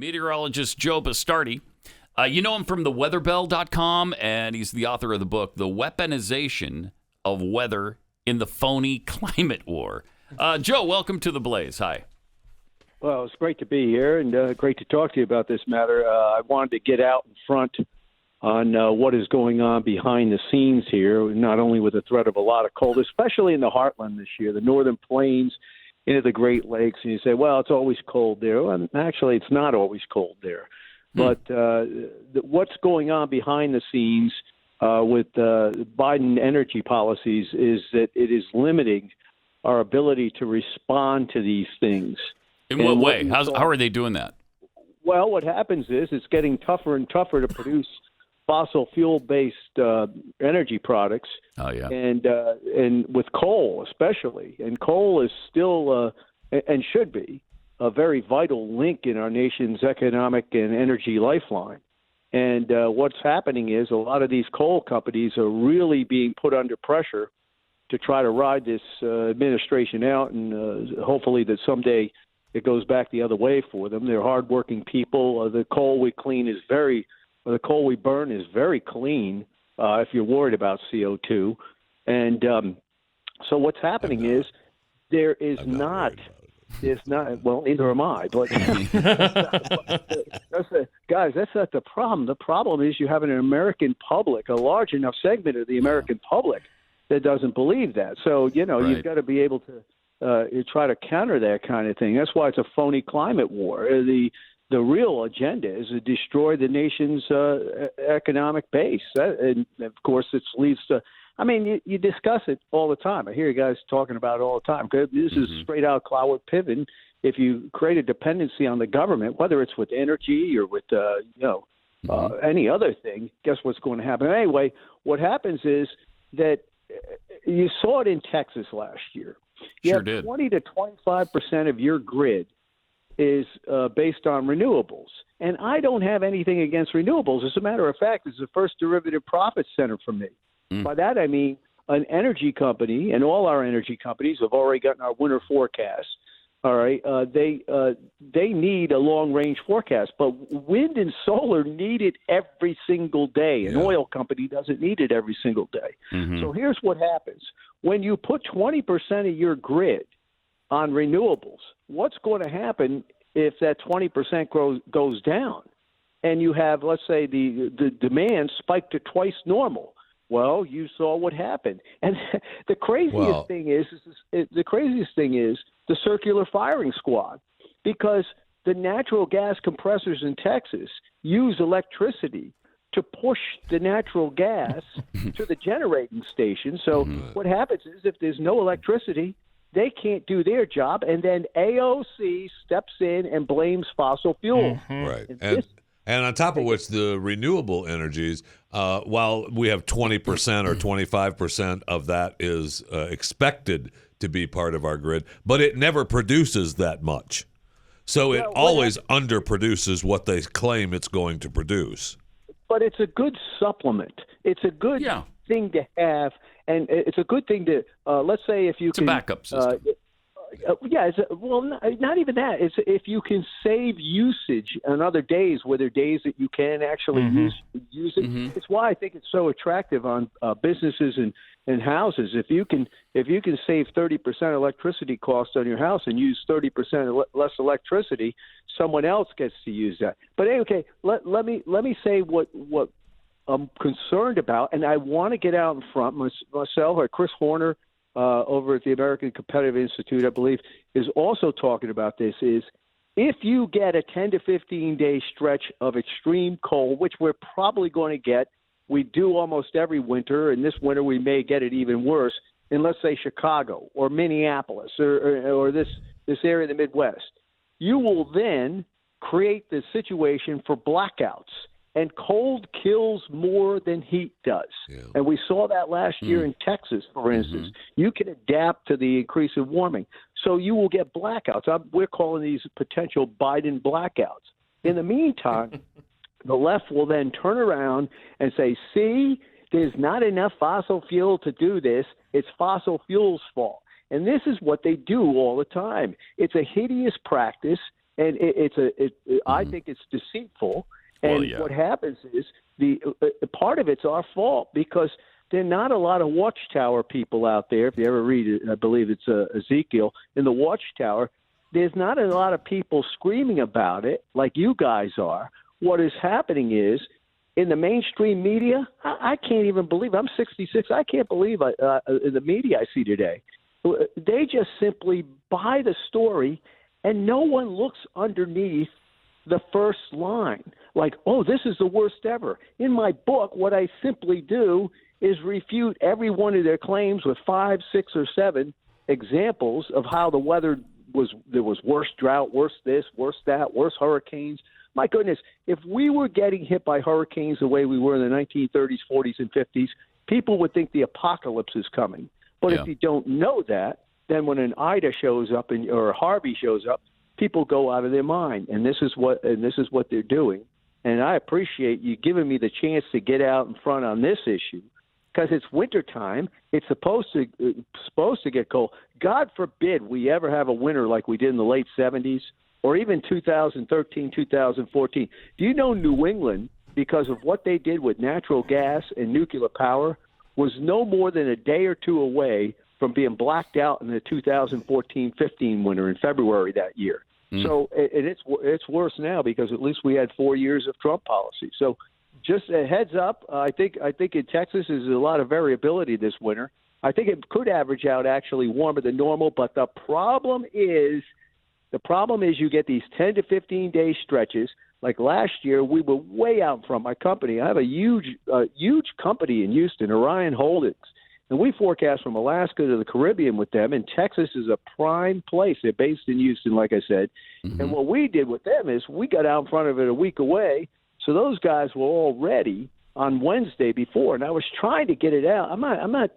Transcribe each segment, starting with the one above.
Meteorologist Joe Bastardi. You know him from theweatherbell.com, and he's the author of the book, The Weaponization of Weather in the Phony Climate War. Joe, welcome to The Blaze. Hi. Well, it's great to be here and great to talk to you about this matter. I wanted to get out in front on what is going on behind the scenes here, not only with the threat of a lot of cold, especially in the heartland this year, the northern plains into the Great Lakes, and you say, well, it's always cold there. Well, actually, it's not always cold there. But what's going on behind the scenes with Biden energy policies is that it is limiting our ability to respond to these things. In what way? How are they doing that? Well, what happens is it's getting tougher and tougher to produce fossil fuel-based energy products. Oh, yeah. And with coal especially. And coal is still and should be a very vital link in our nation's economic and energy lifeline. And what's happening is a lot of these coal companies are really being put under pressure to try to ride this administration out, and hopefully that someday it goes back the other way for them. They're hardworking people. The coal we burn is very clean if you're worried about CO2. And so what's happening is there is not. It's not, well, neither am I, but guys, that's not the problem. The problem is you have an American public, a large enough segment of the American public that doesn't believe that. So, you've got to be able to try to counter that kind of thing. That's why it's a phony climate war. The real agenda is to destroy the nation's economic base. And, of course, it leads to, you discuss it all the time. I hear you guys talking about it all the time. This is straight out Cloward Piven. If you create a dependency on the government, whether it's with energy or with, any other thing, guess what's going to happen? Anyway, what happens is that you saw it in Texas last year. You Sure have did. 20 to 25% of your grid is based on renewables. And I don't have anything against renewables. As a matter of fact, it's the first derivative profit center for me. By that, I mean an energy company, and all our energy companies have already gotten our winter forecast. All right, they need a long-range forecast, but wind and solar need it every single day. An oil company doesn't need it every single day. So here's what happens. When you put 20% of your grid on renewables, what's going to happen if that 20% goes down and you have, let's say, the demand spiked to twice normal? Well, you saw what happened. And the craziest thing is the circular firing squad, because the natural gas compressors in Texas use electricity to push the natural gas to the generating station. So what happens is if there's no electricity, they can't do their job, and then AOC steps in and blames fossil fuel. Right. And on top of which, the renewable energies, while we have 20% or 25% of that is expected to be part of our grid, but it never produces that much. So it always underproduces what they claim it's going to produce. But it's a good supplement. It's a good thing to have, and it's a good thing to, let's say if you it's a backup system. Not even that. It's if you can save usage on other days, where there are days that you can actually use it. It's why I think it's so attractive on businesses and houses. If you can save 30% electricity cost on your house and use 30% less electricity, someone else gets to use that. But okay, let me say what I'm concerned about, and I want to get out in front myself, or Chris Horner over at the American Competitive Institute, I believe, is also talking about this, is if you get a 10 to 15-day stretch of extreme cold, which we're probably going to get, we do almost every winter, and this winter we may get it even worse, in, let's say, Chicago or Minneapolis or this area of the Midwest, you will then create the situation for blackouts. And cold kills more than heat does. Yeah. And we saw that last year in Texas, for instance. You can adapt to the increase in warming. So you will get blackouts. We're calling these potential Biden blackouts. In the meantime, the left will then turn around and say, see, there's not enough fossil fuel to do this. It's fossil fuel's fault. And this is what they do all the time. It's a hideous practice. and I think it's deceitful. And Well, yeah. what happens is part of it's our fault because there are not a lot of watchtower people out there. If you ever read it, I believe it's Ezekiel in the watchtower. There's not a lot of people screaming about it like you guys are. What is happening is in the mainstream media, I can't even believe. I'm 66. I can't believe the media I see today. They just simply buy the story, and no one looks underneath the first line. Like, oh, this is the worst ever. In my book, what I simply do is refute every one of their claims with 5, 6, or 7 examples of how the weather there was worse drought, worse this, worse that, worse hurricanes. My goodness, if we were getting hit by hurricanes the way we were in the 1930s, 40s, and 50s, people would think the apocalypse is coming. But if you don't know that, then when an Ida shows up or a Harvey shows up, people go out of their mind. And this is what they're doing. And I appreciate you giving me the chance to get out in front on this issue because it's wintertime. It's supposed to get cold. God forbid we ever have a winter like we did in the late 70s or even 2013, 2014. Do you know New England, because of what they did with natural gas and nuclear power, was no more than a day or two away from being blacked out in the 2014-15 winter in February that year. So it's worse now because at least we had 4 years of Trump policy. So just a heads up, I think in Texas there's a lot of variability this winter. I think it could average out actually warmer than normal, but the problem is you get these 10 to 15 day stretches. Like last year, we were way out from my company. I have a huge company in Houston, Orion Holdings. And we forecast from Alaska to the Caribbean with them, and Texas is a prime place. They're based in Houston, like I said. Mm-hmm. And what we did with them is we got out in front of it a week away, so those guys were all ready on Wednesday before. And I was trying to get it out. I'm not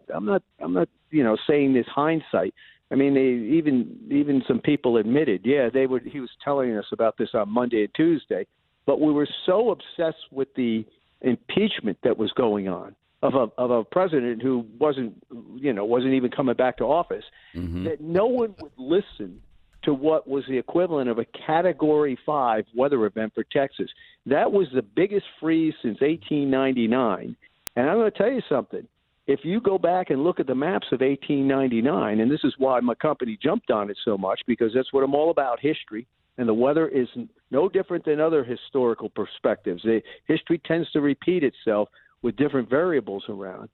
saying this hindsight. I mean, even some people admitted, he was telling us about this on Monday and Tuesday, but we were so obsessed with the impeachment that was going on of a president who wasn't even coming back to office, that no one would listen to what was the equivalent of a Category 5 weather event for Texas. That was the biggest freeze since 1899. And I'm going to tell you something. If you go back and look at the maps of 1899, and this is why my company jumped on it so much, because that's what I'm all about, history, and the weather is no different than other historical perspectives. History tends to repeat itself with different variables around.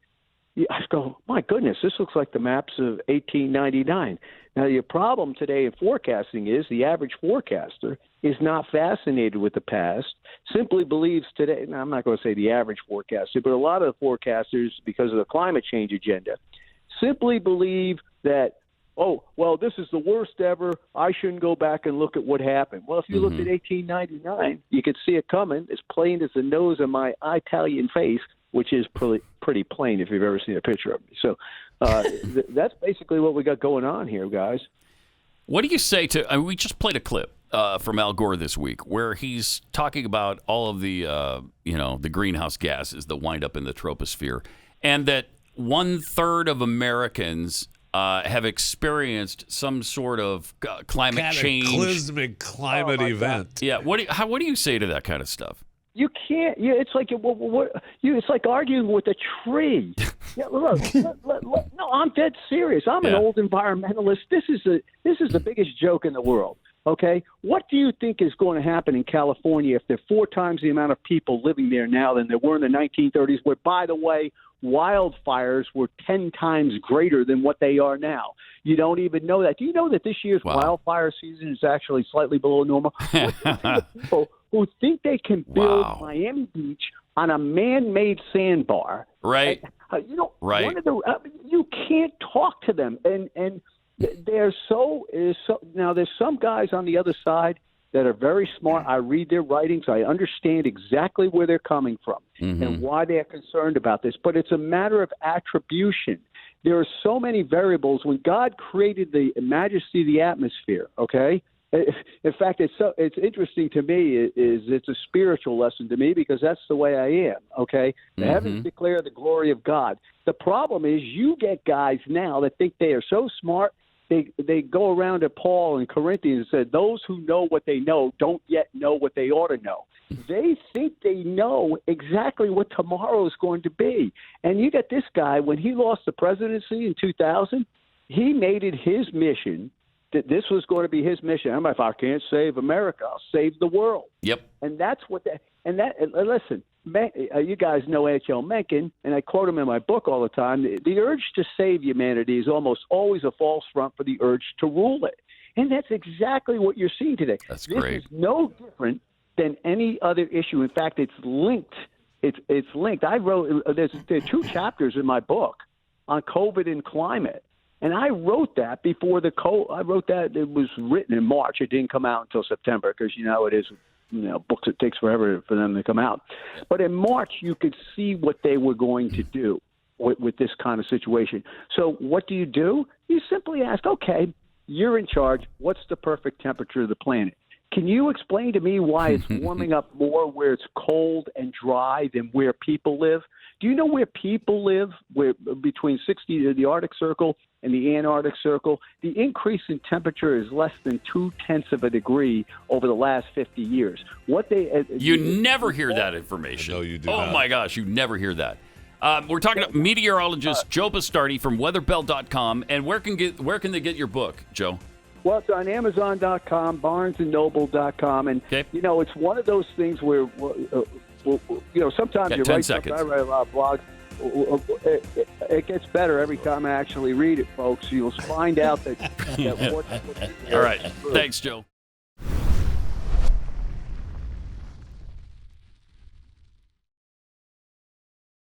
I go, my goodness, this looks like the maps of 1899. Now, your problem today in forecasting is the average forecaster is not fascinated with the past, simply believes today, now I'm not going to say the average forecaster, but a lot of the forecasters, because of the climate change agenda, simply believe that, oh, well, this is the worst ever. I shouldn't go back and look at what happened. Well, if you looked at 1899, you could see it coming as plain as the nose of my Italian face, which is pretty plain if you've ever seen a picture of me. So that's basically what we got going on here, guys. What do you say to we just played a clip from Al Gore this week where he's talking about all of the, the greenhouse gases that wind up in the troposphere, and that 1/3 of Americans have experienced some sort of climate change. Cataclysmic climate event. Yeah. What do you say to that kind of stuff? You can't. Yeah, it's like it's like arguing with a tree. Yeah, look, no, I'm dead serious. I'm an old environmentalist. This is the biggest joke in the world. Okay, what do you think is going to happen in California if there are 4 times the amount of people living there now than there were in the 1930s? Where, by the way, wildfires were 10 times greater than what they are now. You don't even know that. Do you know that this year's wildfire season is actually slightly below normal? People who think they can build Miami Beach on a man-made sandbar. Right. Right. You can't talk to them. And there's now there's some guys on the other side that are very smart. I read their writings. I understand exactly where they're coming from and why they're concerned about this. But it's a matter of attribution. There are so many variables. When God created the majesty of the atmosphere, okay? In fact, it's interesting to me. It's a spiritual lesson to me because that's the way I am, okay? The heavens declare the glory of God. The problem is you get guys now that think they are so smart they go around at Paul in Corinthians and said, those who know what they know don't yet know what they ought to know. They think they know exactly what tomorrow is going to be. And you got this guy, when he lost the presidency in 2000, he made it his mission that this was going to be his mission. I'm like, if I can't save America, I'll save the world. Yep. And that's what listen, you guys know H.L. Mencken, and I quote him in my book all the time. The urge to save humanity is almost always a false front for the urge to rule it. And that's exactly what you're seeing today. That's this great. Is no different than any other issue. In fact, it's linked. It's linked. I wrote there are 2 chapters in my book on COVID and climate, and I wrote that before I wrote that. It was written in March. It didn't come out until September because it is. Books, it takes forever for them to come out. But in March, you could see what they were going to do with this kind of situation. So what do? You simply ask, okay, you're in charge. What's the perfect temperature of the planet? Can you explain to me why it's warming up more where it's cold and dry than where people live? Do you know where people live, where between 60 the Arctic Circle and the Antarctic Circle? The increase in temperature is less than 0.2 of a degree over the last 50 years. You never hear that information. No, you do not. My gosh, you never hear that. We're talking to meteorologist Joe Bastardi from weatherbell.com. And where can they get your book, Joe? Well, it's on Amazon.com, BarnesandNoble.com, and it's one of those things where sometimes you write something. I write a lot of blogs. It gets better every time I actually read it, folks. You'll find out that. All right, thanks, Joe.